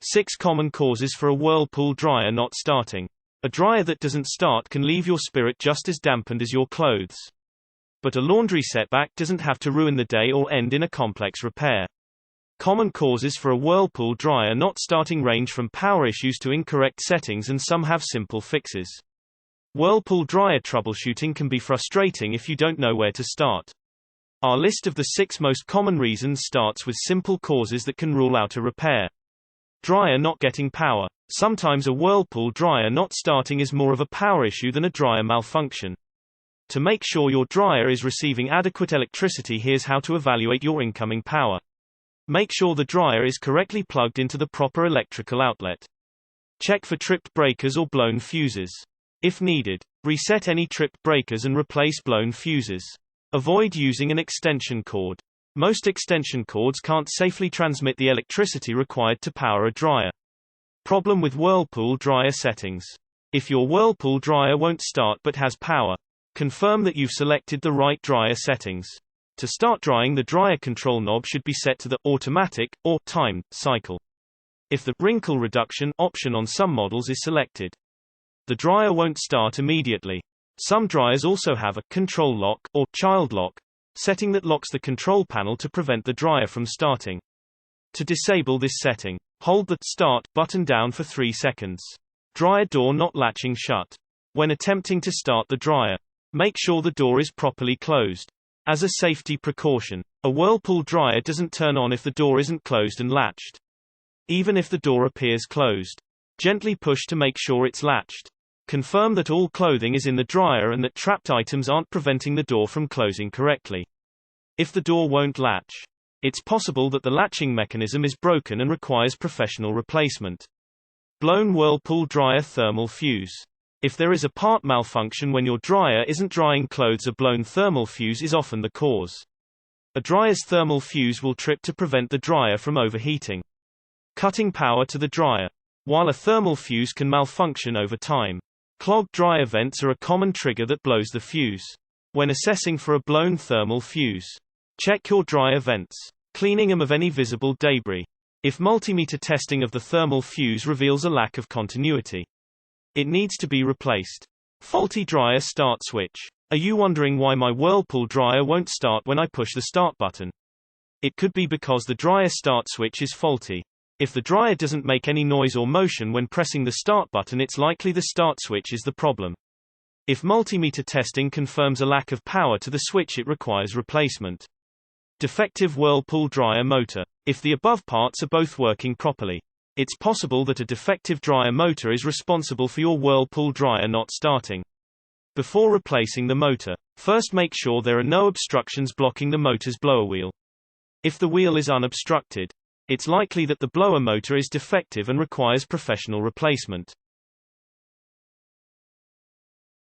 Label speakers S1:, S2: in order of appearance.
S1: 6 common causes for a Whirlpool dryer not starting. A dryer that doesn't start can leave your spirit just as dampened as your clothes. But a laundry setback doesn't have to ruin the day or end in a complex repair. Common causes for a Whirlpool dryer not starting range from power issues to incorrect settings, and some have simple fixes. Whirlpool dryer troubleshooting can be frustrating if you don't know where to start. Our list of the 6 most common reasons starts with simple causes that can rule out a repair. Dryer not getting power. Sometimes a Whirlpool dryer not starting is more of a power issue than a dryer malfunction. To make sure your dryer is receiving adequate electricity, here's how to evaluate your incoming power. Make sure the dryer is correctly plugged into the proper electrical outlet. Check for tripped breakers or blown fuses. If needed, reset any tripped breakers and replace blown fuses. Avoid using an extension cord. Most extension cords can't safely transmit the electricity required to power a dryer. Problem with Whirlpool dryer settings. If your Whirlpool dryer won't start but has power, confirm that you've selected the right dryer settings. To start drying, the dryer control knob should be set to the automatic or timed cycle. If the wrinkle reduction option on some models is selected, the dryer won't start immediately. Some dryers also have a control lock or child lock setting that locks the control panel to prevent the dryer from starting. To disable this setting, hold the Start button down for 3 seconds. Dryer door not latching shut. When attempting to start the dryer, make sure the door is properly closed. As a safety precaution, a Whirlpool dryer doesn't turn on if the door isn't closed and latched. Even if the door appears closed, gently push to make sure it's latched. Confirm that all clothing is in the dryer and that trapped items aren't preventing the door from closing correctly. If the door won't latch, it's possible that the latching mechanism is broken and requires professional replacement. Blown Whirlpool dryer thermal fuse. If there is a part malfunction when your dryer isn't drying clothes, a blown thermal fuse is often the cause. A dryer's thermal fuse will trip to prevent the dryer from overheating. Cutting power to the dryer. While a thermal fuse can malfunction over time, clogged dryer vents are a common trigger that blows the fuse. When assessing for a blown thermal fuse, check your dryer vents, cleaning them of any visible debris. If multimeter testing of the thermal fuse reveals a lack of continuity, it needs to be replaced. Faulty dryer start switch. Are you wondering why my Whirlpool dryer won't start when I push the start button? It could be because the dryer start switch is faulty. If the dryer doesn't make any noise or motion when pressing the start button, it's likely the start switch is the problem. If multimeter testing confirms a lack of power to the switch, it requires replacement. Defective Whirlpool dryer motor. If the above parts are both working properly, it's possible that a defective dryer motor is responsible for your Whirlpool dryer not starting. Before replacing the motor, first make sure there are no obstructions blocking the motor's blower wheel. If the wheel is unobstructed, it's likely that the blower motor is defective and requires professional replacement.